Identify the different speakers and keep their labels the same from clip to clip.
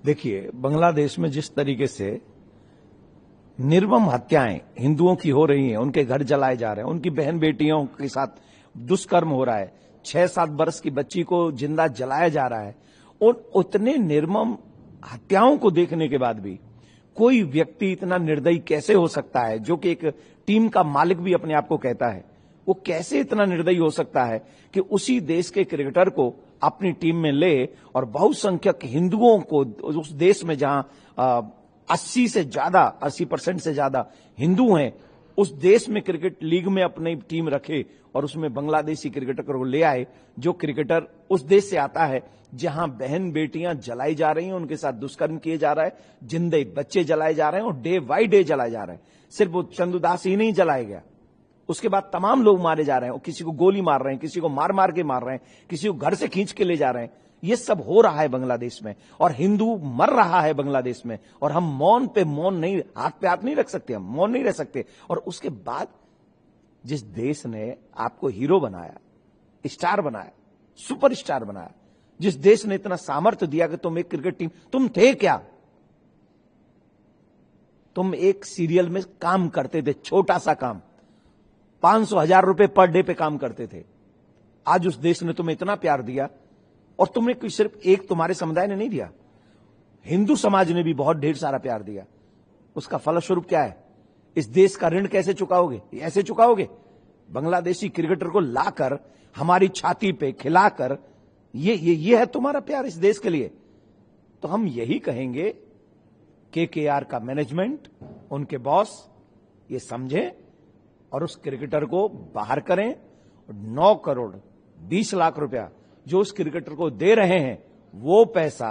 Speaker 1: देखिए, बांग्लादेश में जिस तरीके से निर्मम हत्याएं हिंदुओं की हो रही हैं, उनके घर जलाए जा रहे हैं, उनकी बहन बेटियों के साथ दुष्कर्म हो रहा है, 6-7 वर्ष की बच्ची को जिंदा जलाया जा रहा है, और उतने निर्मम हत्याओं को देखने के बाद भी कोई व्यक्ति इतना निर्दयी कैसे हो सकता है, जो कि एक टीम का मालिक भी अपने आप को कहता है, वो कैसे इतना निर्दयी हो सकता है कि उसी देश के क्रिकेटर को अपनी टीम में ले और बहुसंख्यक हिंदुओं को उस देश में जहां 80% से ज्यादा हिंदू हैं, उस देश में क्रिकेट लीग में अपनी टीम रखे और उसमें बांग्लादेशी क्रिकेटर को ले आए, जो क्रिकेटर उस देश से आता है जहां बहन बेटियां जलाई जा रही हैं, उनके साथ दुष्कर्म किए जा रहा है, जिंदे बच्चे जलाए जा रहे हैं और डे बाई डे जलाए जा रहे हैं। सिर्फ वो चंदू दास ही नहीं जलाया गया, उसके बाद तमाम लोग मारे जा रहे हैं, किसी को गोली मार रहे हैं, किसी को मार मार के मार रहे हैं, किसी को घर से खींच के ले जा रहे हैं। ये सब हो रहा है बांग्लादेश में, और हिंदू मर रहा है बांग्लादेश में, और हम मौन पे मौन नहीं, हाथ पे हाथ नहीं रख सकते, हम मौन नहीं रह सकते। और उसके बाद जिस देश ने आपको हीरो बनाया, स्टार बनाया, सुपरस्टार बनाया, जिस देश ने इतना सामर्थ्य दिया कि तुम एक क्रिकेट टीम, तुम थे क्या? तुम एक सीरियल में काम करते थे, छोटा सा काम, 500,000 रुपए पर डे पे काम करते थे। आज उस देश ने तुम्हें इतना प्यार दिया, और तुमने सिर्फ एक तुम्हारे समुदाय ने नहीं दिया, हिंदू समाज ने भी बहुत ढेर सारा प्यार दिया। उसका फलस्वरूप क्या है? इस देश का ऋण कैसे चुकाओगे? ऐसे चुकाओगे? बांग्लादेशी क्रिकेटर को लाकर हमारी छाती पे खिलाकर, ये है तुम्हारा प्यार इस देश के लिए? तो हम यही कहेंगे, केकेआर का मैनेजमेंट, उनके बॉस ये समझें और उस क्रिकेटर को बाहर करें। 9 करोड़ 20 लाख रुपया जो उस क्रिकेटर को दे रहे हैं, वो पैसा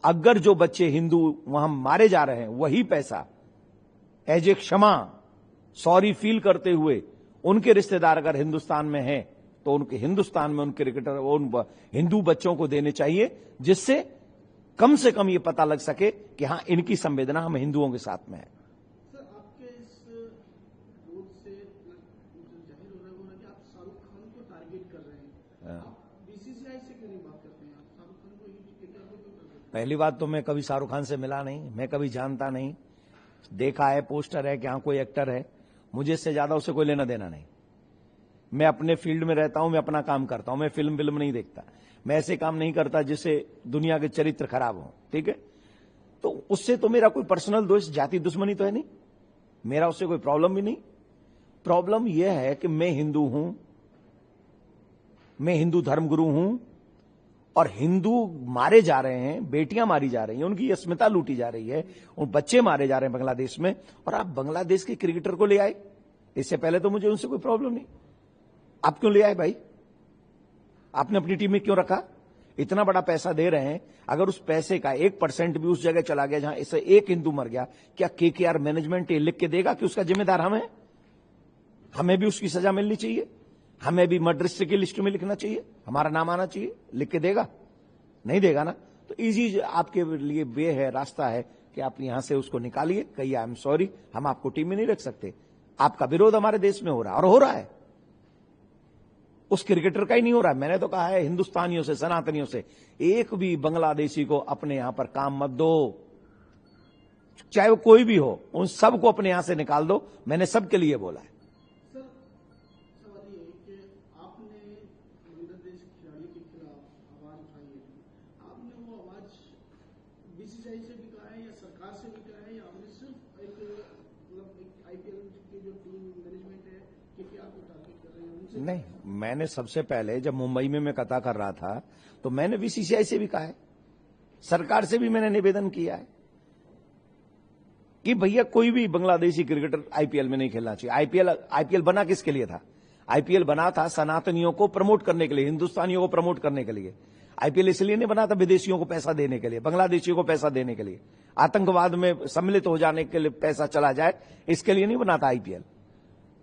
Speaker 1: अगर जो बच्चे हिंदू वहां मारे जा रहे हैं, वही पैसा एज ए क्षमा, सॉरी फील करते हुए उनके रिश्तेदार अगर हिंदुस्तान में हैं, तो उनके हिंदुस्तान में उन क्रिकेटर, उन हिंदू बच्चों को देने चाहिए, जिससे कम से कम ये पता लग सके कि हां, इनकी संवेदना हम हिंदुओं के साथ में है।
Speaker 2: सर, आपके इस विरोध से जाहिर हो रहा है कि आप शाहरुख खान को टारगेट कर रहे हैं। बीसीसीआई से क्यों नहीं बात करते हैं? आप शाहरुख खान को ही क्यों करते हैं?
Speaker 1: पहली बात तो मैं कभी शाहरुख खान से मिला नहीं, मैं कभी जानता नहीं, देखा है, पोस्टर है कि हाँ कोई एक्टर है, मुझे इससे ज्यादा उससे कोई लेना देना नहीं। मैं अपने फील्ड में रहता हूं, मैं अपना काम करता हूं, मैं फिल्म नहीं देखता, मैं ऐसे काम नहीं करता जिससे दुनिया के चरित्र खराब हो, ठीक है? तो उससे तो मेरा कोई पर्सनल दोष, जाति दुश्मनी तो है नहीं, मेरा उससे कोई प्रॉब्लम भी नहीं। प्रॉब्लम यह है कि मैं हिंदू हूं, मैं हिंदू धर्मगुरु हूं, और हिंदू मारे जा रहे हैं, बेटियां मारी जा रही हैं, उनकी अस्मिता लूटी जा रही है, उन बच्चे मारे जा रहे हैं बांग्लादेश में, और आप बांग्लादेश के क्रिकेटर को ले आए। इससे पहले तो मुझे उनसे कोई प्रॉब्लम नहीं, आप क्यों ले आए भाई? आपने अपनी टीम में क्यों रखा? इतना बड़ा पैसा दे रहे हैं, अगर उस पैसे का 1% भी उस जगह चला गया जहां इससे एक हिंदू मर गया, क्या केकेआर मैनेजमेंट ये लिख के देगा कि उसका जिम्मेदार हम हैं? हमें भी उसकी सजा मिलनी चाहिए, हमें भी मर्डरिस्ट की लिस्ट में लिखना चाहिए, हमारा नाम आना चाहिए, लिख के देगा? नहीं देगा ना। तो इजी आपके लिए वे है, रास्ता है कि आप यहां से उसको निकालिए, कहिए आई एम सॉरी, हम आपको टीम में नहीं रख सकते, आपका विरोध हमारे देश में हो रहा है, और हो रहा है, उस क्रिकेटर का ही नहीं हो रहा है। मैंने तो कहा है हिंदुस्तानियों से, सनातनियों से, एक भी बांग्लादेशी को अपने यहां पर काम मत दो, चाहे वो कोई भी हो, उन सबको अपने यहां से निकाल दो, मैंने सबके लिए बोला है।
Speaker 2: सर, सवाल ये है कि आपने बांग्लादेश खिलाड़ी के खिलाफ आवाज उठाई है, आपने वो आवाज बीसीसीआई से भी कहा है या सरकार से भी कहा है, या आपने सिर्फ एक आईपीएल की जो टीम मैनेजमेंट है केकेआर को टारगेट कर रहे हैं उनसे?
Speaker 1: नहीं, मैंने सबसे पहले जब मुंबई में मैं कथा कर रहा था, तो मैंने बीसीसीआई से भी कहा है, सरकार से भी मैंने निवेदन किया है कि भैया कोई भी बांग्लादेशी क्रिकेटर आईपीएल में नहीं खेलना चाहिए। आईपीएल बना किसके लिए था? आईपीएल बना था सनातनियों को प्रमोट करने के लिए, हिंदुस्तानियों को प्रमोट करने के लिए। आईपीएल इसलिए नहीं बना था विदेशियों को पैसा देने के लिए, बांग्लादेशियों को पैसा देने के लिए, आतंकवाद में सम्मिलित हो जाने के लिए पैसा चला जाए, इसके लिए नहीं बना था आईपीएल।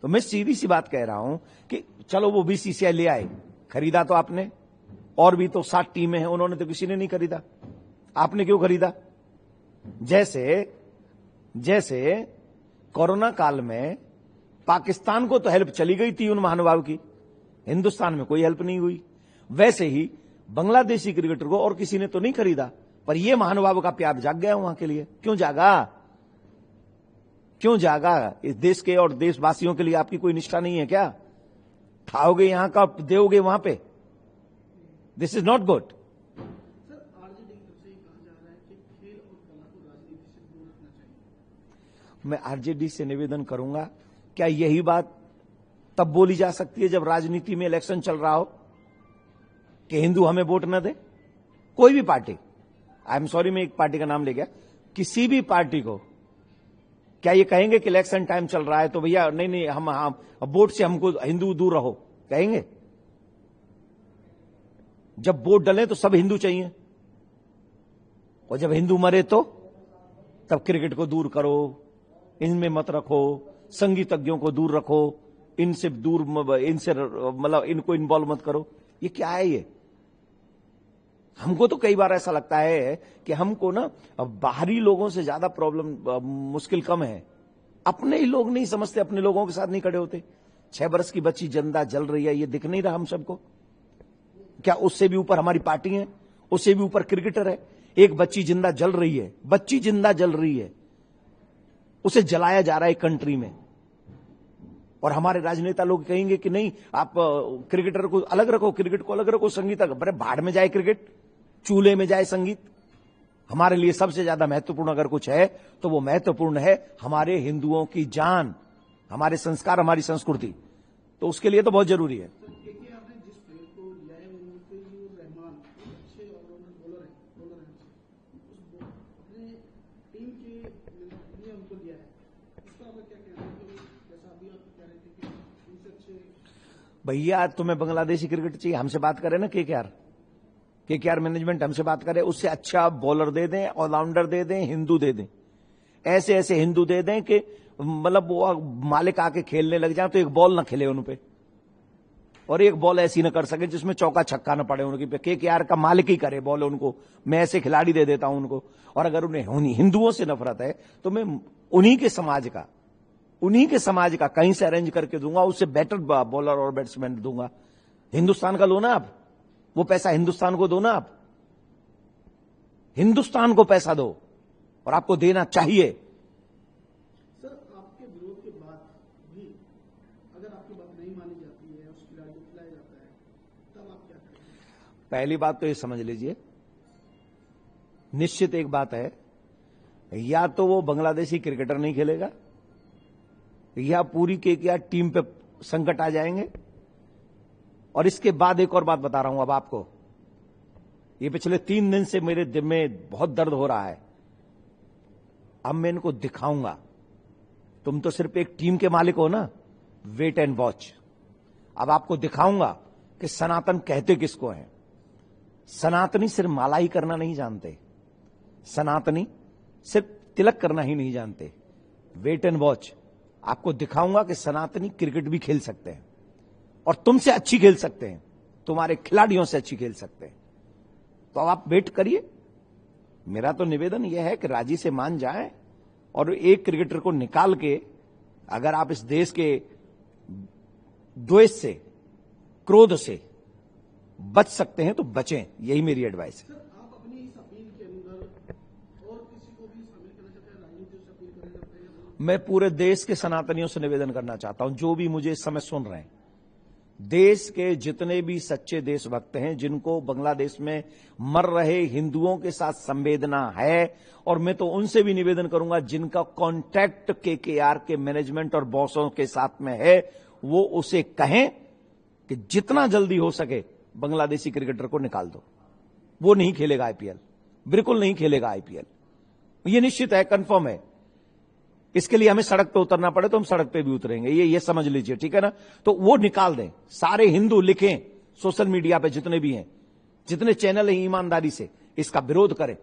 Speaker 1: तो मैं सीधी सी बात कह रहा हूं कि चलो वो बीसीसीआई ले आए, खरीदा तो आपने, और भी तो 7 टीमें हैं, उन्होंने तो किसी ने नहीं खरीदा, आपने क्यों खरीदा? जैसे कोरोना काल में पाकिस्तान को तो हेल्प चली गई थी उन महानुभाव की, हिंदुस्तान में कोई हेल्प नहीं हुई, वैसे ही बांग्लादेशी क्रिकेटर को और किसी ने तो नहीं खरीदा, पर ये महानुभाव का प्यार जाग गया वहां के लिए। क्यों जागा? क्यों जागा? इस देश के और देशवासियों के लिए आपकी कोई निष्ठा नहीं है क्या? खाओगे यहां का, दोगे वहां पे। This is not good.
Speaker 2: Sir, RJD की तरफ से कहा जा रहा है कि खेल और कला को राजनीति से दूर रखना चाहिए।
Speaker 1: मैं आरजेडी से निवेदन करूंगा, क्या यही बात तब बोली जा सकती है जब राजनीति में इलेक्शन चल रहा हो कि हिंदू हमें वोट न दे? कोई भी पार्टी, आई एम सॉरी मैं एक पार्टी का नाम ले गया, किसी भी पार्टी को क्या ये कहेंगे कि इलेक्शन टाइम चल रहा है तो भैया नहीं हम वोट से हमको हिंदू दूर रहो, कहेंगे? जब वोट डले तो सब हिंदू चाहिए, और जब हिंदू मरे तो तब क्रिकेट को दूर करो, इनमें मत रखो, संगीतज्ञों को दूर रखो, इनसे दूर, इनसे मतलब इनको इन्वॉल्व मत करो। ये क्या है? ये हमको तो कई बार ऐसा लगता है कि हमको ना बाहरी लोगों से ज्यादा प्रॉब्लम, मुश्किल कम है। अपने ही लोग नहीं समझते, अपने लोगों के साथ नहीं खड़े होते। 6 वर्ष की बच्ची जिंदा जल रही है, ये दिख नहीं रहा हम सबको? क्या उससे भी ऊपर हमारी पार्टी है? उससे भी ऊपर क्रिकेटर है? एक बच्ची जिंदा जल रही है, बच्ची जिंदा जल रही है, उसे जलाया जा रहा है कंट्री में, और हमारे राजनेता लोग कहेंगे कि नहीं आप क्रिकेटर को अलग रखो, क्रिकेट को अलग रखो, संगीत अरे भाड़ में जाए क्रिकेट, चूल्हे में जाए संगीत। हमारे लिए सबसे ज्यादा महत्वपूर्ण अगर कुछ है तो वो महत्वपूर्ण है हमारे हिंदुओं की जान, हमारे संस्कार, हमारी संस्कृति। तो उसके लिए तो बहुत जरूरी है।
Speaker 2: क्योंकि आपने जिस प्लेयर को लिया है मुस्तफिजुर रहमान, अच्छे ऑलराउंडर बॉलर है, अपने टीम के लिए उनको लिया है, इसका आपका क्या कहना है? जैसा अभी आप कह रहे थे कि उनसे अच्छे
Speaker 1: भैया तुम्हें बांग्लादेशी क्रिकेट चाहिए, हमसे बात करें ना, केकेआर मैनेजमेंट हमसे बात करे, उससे अच्छा बॉलर दे दें, ऑलराउंडर दे दें, हिंदू दे दें, ऐसे ऐसे हिंदू दे दें कि मतलब वो मालिक आके खेलने लग जाए तो एक बॉल ना खेले उन पे, और एक बॉल ऐसी ना कर सके जिसमें चौका छक्का ना पड़े उनकी पे। केकेआर का मालिक ही करे बॉल उनको, मैं ऐसे खिलाड़ी दे देता हूं उनको। और अगर उन्हें हिंदुओं से नफरत है तो मैं उन्हीं के समाज का कहीं से अरेंज करके दूंगा, उससे बेटर बॉलर और बैट्समैन दूंगा। हिंदुस्तान का लो ना आप, वो पैसा हिंदुस्तान को दो ना आप, हिंदुस्तान को पैसा दो, और आपको देना चाहिए।
Speaker 2: सर, आपके विरोध के बाद भी अगर आपकी बात नहीं मानी जाती है, उस खिलाड़ी को खिलाया जाता है, तब आप क्या करेंगे?
Speaker 1: पहली बात तो ये समझ लीजिए, निश्चित एक बात है, या तो वो बांग्लादेशी क्रिकेटर नहीं खेलेगा, या पूरी केकेआर टीम पे संकट आ जाएंगे। और इसके बाद एक और बात बता रहा हूं अब आपको, ये पिछले 3 दिन से मेरे दिल में बहुत दर्द हो रहा है। अब मैं इनको दिखाऊंगा, तुम तो सिर्फ एक टीम के मालिक हो ना, वेट एंड वॉच। अब आपको दिखाऊंगा कि सनातन कहते किसको हैं। सनातनी सिर्फ माला ही करना नहीं जानते, सनातनी सिर्फ तिलक करना ही नहीं जानते। वेट एंड वॉच, आपको दिखाऊंगा कि सनातनी क्रिकेट भी खेल सकते हैं, और तुमसे अच्छी खेल सकते हैं, तुम्हारे खिलाड़ियों से अच्छी खेल सकते हैं। तो अब आप वेट करिए। मेरा तो निवेदन यह है कि राजी से मान जाएं, और एक क्रिकेटर को निकाल के अगर आप इस देश के द्वेष से, क्रोध से बच सकते हैं तो बचें, यही मेरी एडवाइस है।
Speaker 2: सर, आप अपनी इस अपील के अंदर और किसी को भी शामिल करना चाहते हैं, राजनीति से अपील करना चाहते हैं?
Speaker 1: मैं पूरे देश के सनातनियों से निवेदन करना चाहता हूं, जो भी मुझे इस समय सुन रहे हैं, देश के जितने भी सच्चे देशभक्त हैं, जिनको बांग्लादेश में मर रहे हिंदुओं के साथ संवेदना है, और मैं तो उनसे भी निवेदन करूंगा जिनका कॉन्टैक्ट केकेआर के मैनेजमेंट और बॉसों के साथ में है, वो उसे कहें कि जितना जल्दी हो सके बांग्लादेशी क्रिकेटर को निकाल दो। वो नहीं खेलेगा आईपीएल, बिल्कुल नहीं खेलेगा आईपीएल, ये निश्चित है, कंफर्म है। इसके लिए हमें सड़क पे उतरना पड़े तो हम सड़क पे भी उतरेंगे, ये समझ लीजिए, ठीक है ना? तो वो निकाल दें। सारे हिंदू लिखें सोशल मीडिया पे, जितने भी हैं, जितने चैनल हैं, ईमानदारी से इसका विरोध करें।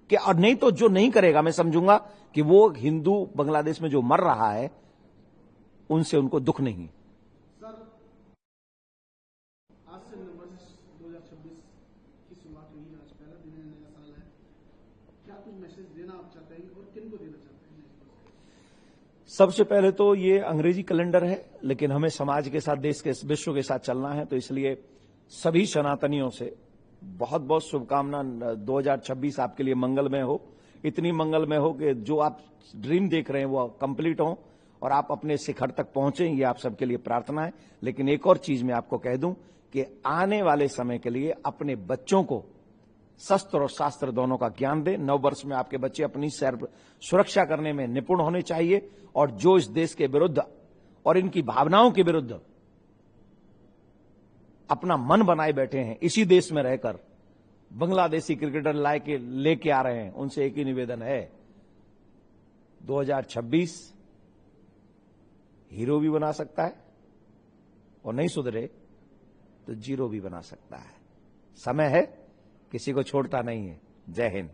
Speaker 1: कि और नहीं तो जो नहीं करेगा, मैं समझूंगा कि वो हिंदू बांग्लादेश में जो मर रहा है उनसे उनको दुख नहीं।
Speaker 2: सर, आज से नववर्ष 2026 की शुरुआत हुई है, आज पहला दिन है, नया साल है, क्या कुछ मैसेज देना आप चाहते हैं और किन को देना चाहते हैं?
Speaker 1: सबसे पहले तो ये अंग्रेजी कैलेंडर है, लेकिन हमें समाज के साथ, देश के, विश्व के साथ चलना है, तो इसलिए सभी सनातनियों से बहुत बहुत शुभकामना। 2026 आपके लिए मंगलमय हो, इतनी मंगलमय हो कि जो आप ड्रीम देख रहे हैं वो कंप्लीट हो और आप अपने शिखर तक पहुंचे, ये आप सबके लिए प्रार्थना है। लेकिन एक और चीज मैं आपको कह दूं कि आने वाले समय के लिए अपने बच्चों को शस्त्र और शास्त्र दोनों का ज्ञान दें। 9 वर्ष में आपके बच्चे अपनी सुरक्षा करने में निपुण होने चाहिए, और जो इस देश के विरुद्ध और इनकी भावनाओं के विरुद्ध अपना मन बनाए बैठे हैं, इसी देश में रहकर बांग्लादेशी क्रिकेटर लेके आ रहे हैं, उनसे एक ही निवेदन है, 2026 हीरो भी बना सकता है और नहीं सुधरे तो जीरो भी बना सकता है। समय है, किसी को छोड़ता नहीं है। जय हिंद।